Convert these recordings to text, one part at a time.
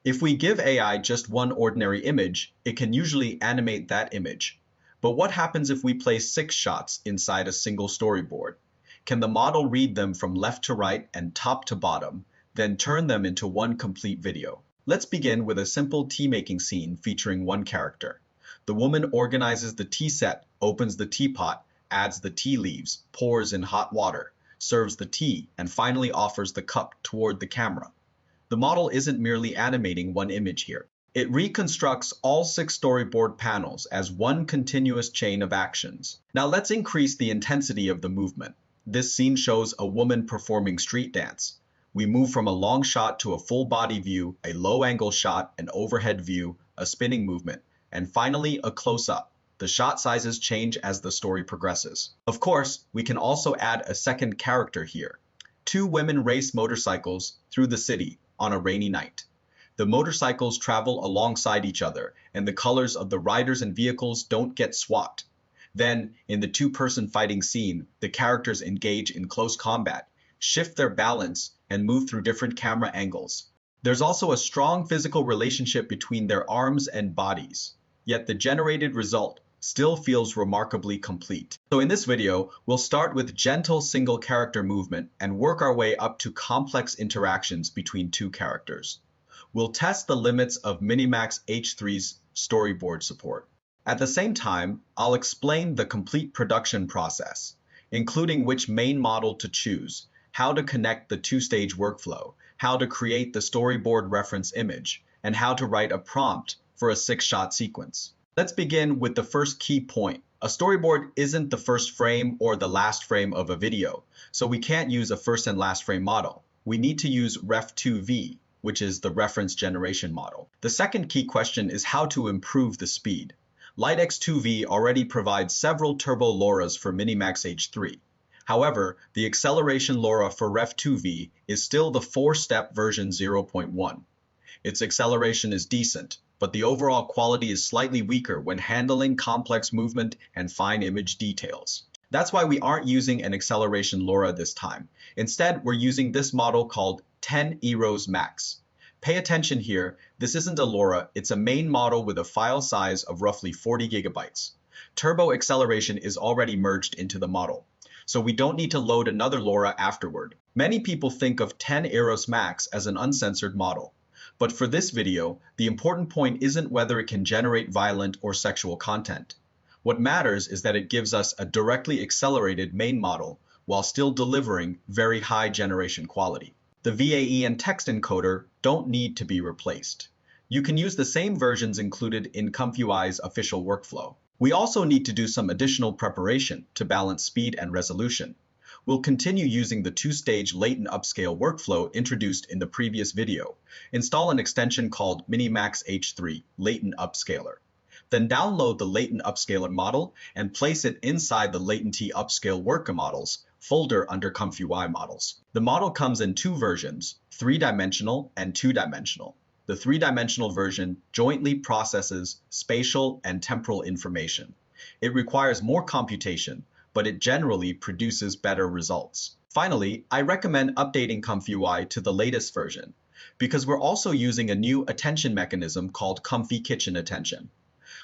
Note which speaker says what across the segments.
Speaker 1: If we give AI just one ordinary image, it can usually animate that image. But what happens if we place 6 shots inside a single storyboard? Can the model read them from left to right and top to bottom, then turn them into one complete video? Let's begin with a simple tea-making scene featuring one character. The woman organizes the tea set, opens the teapot, adds the tea leaves, pours in hot water, serves the tea, and finally offers the cup toward the camera. The model isn't merely animating one image here. It reconstructs all 6 storyboard panels as one continuous chain of actions. Now let's increase the intensity of the movement. This scene shows a woman performing street dance. We move from a long shot to a full body view, a low angle shot, an overhead view, a spinning movement, and finally a close-up. The shot sizes change as the story progresses. Of course, we can also add a second character here. 2 women race motorcycles through the city on a rainy night. The motorcycles travel alongside each other, and the colors of the riders and vehicles don't get swapped. Then, in the 2-person fighting scene, the characters engage in close combat, shift their balance, and move through different camera angles. There's also a strong physical relationship between their arms and bodies, yet the generated result still feels remarkably complete. So in this video, we'll start with gentle single character movement and work our way up to complex interactions between 2 characters. We'll test the limits of MiniMax H3's storyboard support. At the same time, I'll explain the complete production process, including which main model to choose, how to connect the 2-stage workflow, how to create the storyboard reference image, and how to write a prompt for a 6-shot sequence. Let's begin with the first key point. A storyboard isn't the first frame or the last frame of a video, so we can't use a first and last frame model. We need to use Ref2V, which is the reference generation model. The second key question is how to improve the speed. X2V already provides several turbo LoRAs for MiniMax H3. However, the acceleration LoRA for Ref2V is still the 4-step version 0.1. Its acceleration is decent, but the overall quality is slightly weaker when handling complex movement and fine image details. That's why we aren't using an acceleration LoRA this time. Instead, we're using this model called 10 Eros Max. Pay attention here, this isn't a LoRA, it's a main model with a file size of roughly 40 gigabytes. Turbo acceleration is already merged into the model, so we don't need to load another LoRA afterward. Many people think of 10 Eros Max as an uncensored model. But for this video, the important point isn't whether it can generate violent or sexual content. What matters is that it gives us a directly accelerated main model while still delivering very high generation quality. The VAE and text encoder don't need to be replaced. You can use the same versions included in ComfyUI's official workflow. We also need to do some additional preparation to balance speed and resolution. We'll continue using the 2-stage Latent Upscale workflow introduced in the previous video. Install an extension called MiniMax H3 Latent Upscaler. Then download the Latent Upscaler model and place it inside the Latent Upscale Worker Models folder under ComfyUI Models. The model comes in 2 versions, 3-dimensional and 2-dimensional. The 3-dimensional version jointly processes spatial and temporal information. It requires more computation, but it generally produces better results. Finally, I recommend updating ComfyUI to the latest version, because we're also using a new attention mechanism called Comfy Kitchen Attention.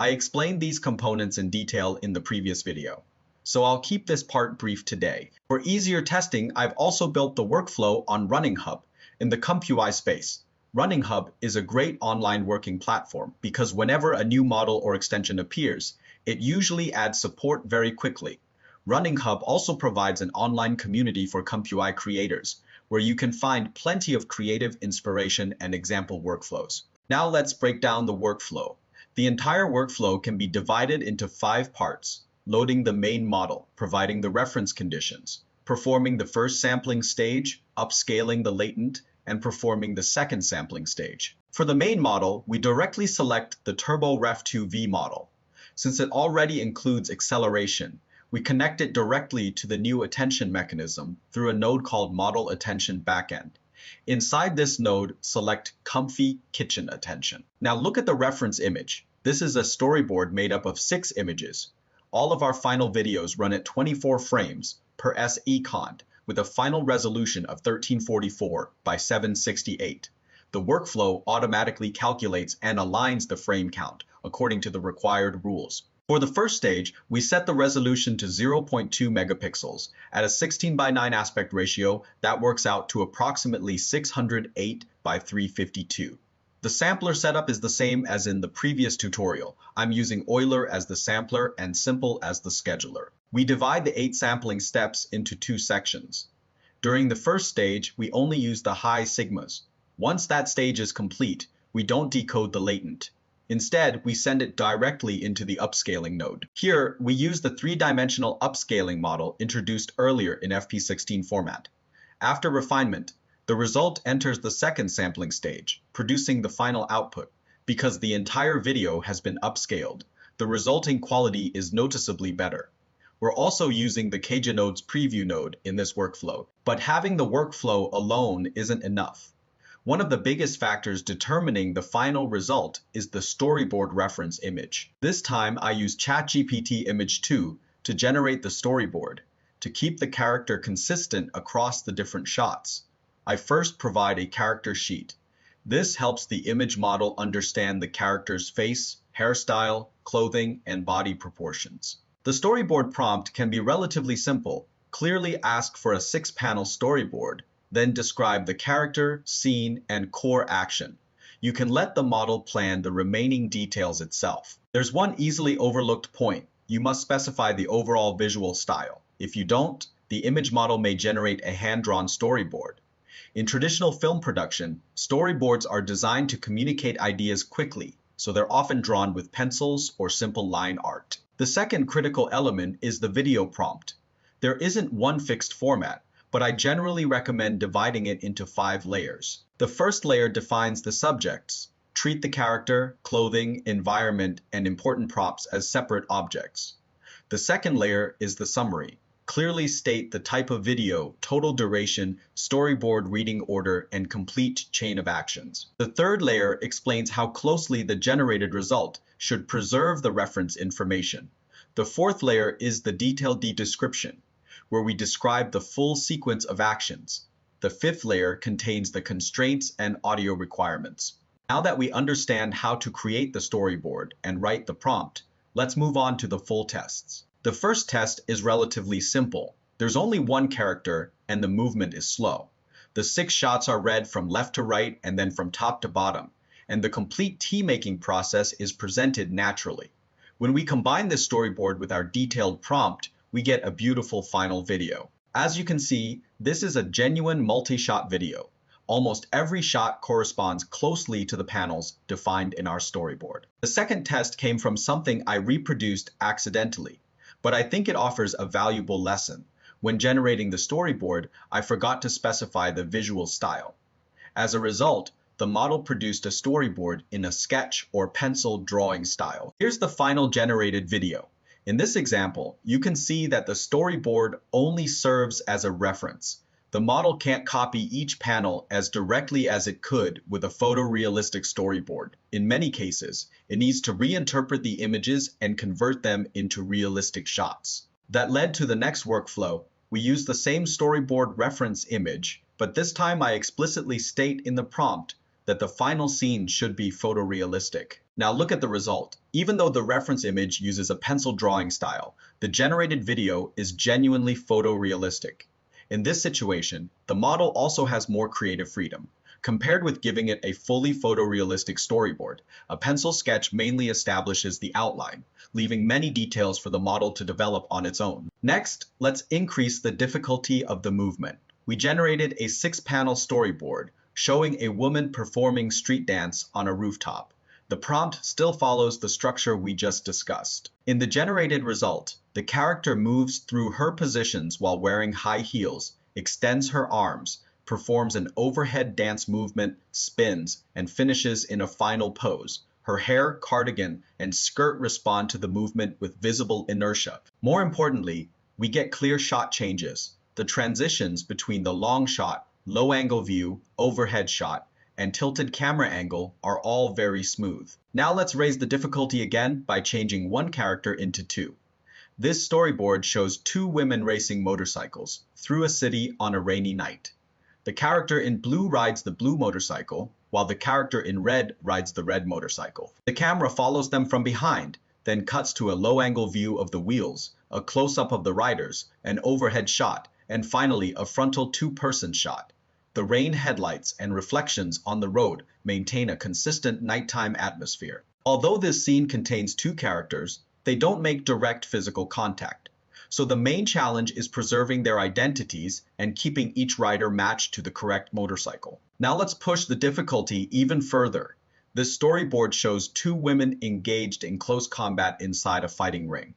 Speaker 1: I explained these components in detail in the previous video, so I'll keep this part brief today. For easier testing, I've also built the workflow on Running Hub in the ComfyUI space. Running Hub is a great online working platform because whenever a new model or extension appears, it usually adds support very quickly. Running Hub also provides an online community for ComfyUI creators, where you can find plenty of creative inspiration and example workflows. Now let's break down the workflow. The entire workflow can be divided into 5 parts: loading the main model, providing the reference conditions, performing the first sampling stage, upscaling the latent, and performing the second sampling stage. For the main model, we directly select the Turbo Ref2V model. Since it already includes acceleration, we connect it directly to the new attention mechanism through a node called Model Attention Backend. Inside this node, select Comfy Kitchen Attention. Now look at the reference image. This is a storyboard made up of 6 images. All of our final videos run at 24 frames per second with a final resolution of 1344 by 768. The workflow automatically calculates and aligns the frame count according to the required rules. For the first stage, we set the resolution to 0.2 megapixels. At a 16:9 aspect ratio, that works out to approximately 608 by 352. The sampler setup is the same as in the previous tutorial. I'm using Euler as the sampler and Simple as the scheduler. We divide the 8 sampling steps into 2 sections. During the first stage, we only use the high sigmas. Once that stage is complete, we don't decode the latent. Instead, we send it directly into the upscaling node. Here, we use the 3-dimensional upscaling model introduced earlier in FP16 format. After refinement, the result enters the second sampling stage, producing the final output. Because the entire video has been upscaled, the resulting quality is noticeably better. We're also using the KJNode's preview node in this workflow, but having the workflow alone isn't enough. One of the biggest factors determining the final result is the storyboard reference image. This time I use ChatGPT Image 2 to generate the storyboard, to keep the character consistent across the different shots. I first provide a character sheet. This helps the image model understand the character's face, hairstyle, clothing, and body proportions. The storyboard prompt can be relatively simple. Clearly ask for a 6-panel storyboard, then describe the character, scene, and core action. You can let the model plan the remaining details itself. There's one easily overlooked point. You must specify the overall visual style. If you don't, the image model may generate a hand-drawn storyboard. In traditional film production, storyboards are designed to communicate ideas quickly, so they're often drawn with pencils or simple line art. The second critical element is the video prompt. There isn't one fixed format, but I generally recommend dividing it into 5 layers. The first layer defines the subjects. Treat the character, clothing, environment, and important props as separate objects. The second layer is the summary. Clearly state the type of video, total duration, storyboard reading order, and complete chain of actions. The third layer explains how closely the generated result should preserve the reference information. The fourth layer is the detailed description, where we describe the full sequence of actions. The fifth layer contains the constraints and audio requirements. Now that we understand how to create the storyboard and write the prompt, let's move on to the full tests. The first test is relatively simple. There's only one character and the movement is slow. The 6 shots are read from left to right and then from top to bottom, and the complete tea-making process is presented naturally. When we combine this storyboard with our detailed prompt, we get a beautiful final video. As you can see, this is a genuine multi-shot video. Almost every shot corresponds closely to the panels defined in our storyboard. The second test came from something I reproduced accidentally, but I think it offers a valuable lesson. When generating the storyboard, I forgot to specify the visual style. As a result, the model produced a storyboard in a sketch or pencil drawing style. Here's the final generated video. In this example, you can see that the storyboard only serves as a reference. The model can't copy each panel as directly as it could with a photorealistic storyboard. In many cases, it needs to reinterpret the images and convert them into realistic shots. That led to the next workflow. We use the same storyboard reference image, but this time I explicitly state in the prompt that the final scene should be photorealistic. Now look at the result. Even though the reference image uses a pencil drawing style, the generated video is genuinely photorealistic. In this situation, the model also has more creative freedom. Compared with giving it a fully photorealistic storyboard, a pencil sketch mainly establishes the outline, leaving many details for the model to develop on its own. Next, let's increase the difficulty of the movement. We generated a 6-panel storyboard showing a woman performing street dance on a rooftop. The prompt still follows the structure we just discussed. In the generated result, the character moves through her positions while wearing high heels, extends her arms, performs an overhead dance movement, spins, and finishes in a final pose. Her hair, cardigan, and skirt respond to the movement with visible inertia. More importantly, we get clear shot changes. The transitions between the long shot, low-angle view, overhead shot, and tilted camera angle are all very smooth. Now let's raise the difficulty again by changing one character into 2. This storyboard shows 2 women racing motorcycles through a city on a rainy night. The character in blue rides the blue motorcycle, while the character in red rides the red motorcycle. The camera follows them from behind, then cuts to a low-angle view of the wheels, a close-up of the riders, an overhead shot, and finally a frontal two-person shot. The rain headlights and reflections on the road maintain a consistent nighttime atmosphere. Although this scene contains two characters, they don't make direct physical contact. So the main challenge is preserving their identities and keeping each rider matched to the correct motorcycle. Now let's push the difficulty even further. This storyboard shows two women engaged in close combat inside a fighting ring.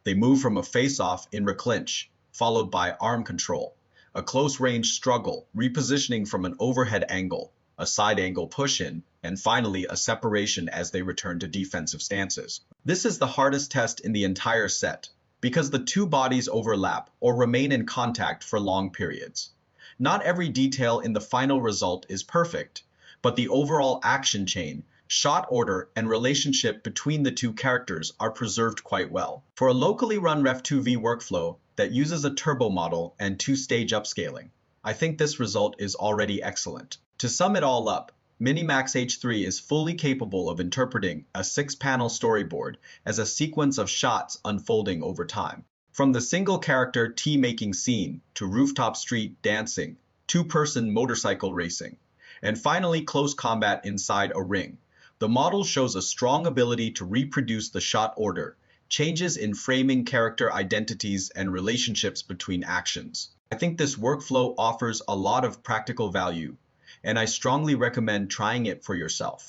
Speaker 1: They move from a face-off in reclinch, followed by arm control, a close-range struggle, repositioning from an overhead angle, a side angle push-in, and finally a separation as they return to defensive stances. This is the hardest test in the entire set, because the two bodies overlap or remain in contact for long periods. Not every detail in the final result is perfect, but the overall action chain, shot order, and relationship between the two characters are preserved quite well. For a locally run Ref2V workflow that uses a turbo model and two-stage upscaling, I think this result is already excellent. To sum it all up, MiniMax H3 is fully capable of interpreting a 6-panel storyboard as a sequence of shots unfolding over time. From the single-character tea-making scene to rooftop street dancing, two-person motorcycle racing, and finally close combat inside a ring, the model shows a strong ability to reproduce the shot order, changes in framing character identities, and relationships between actions. I think this workflow offers a lot of practical value, and I strongly recommend trying it for yourself.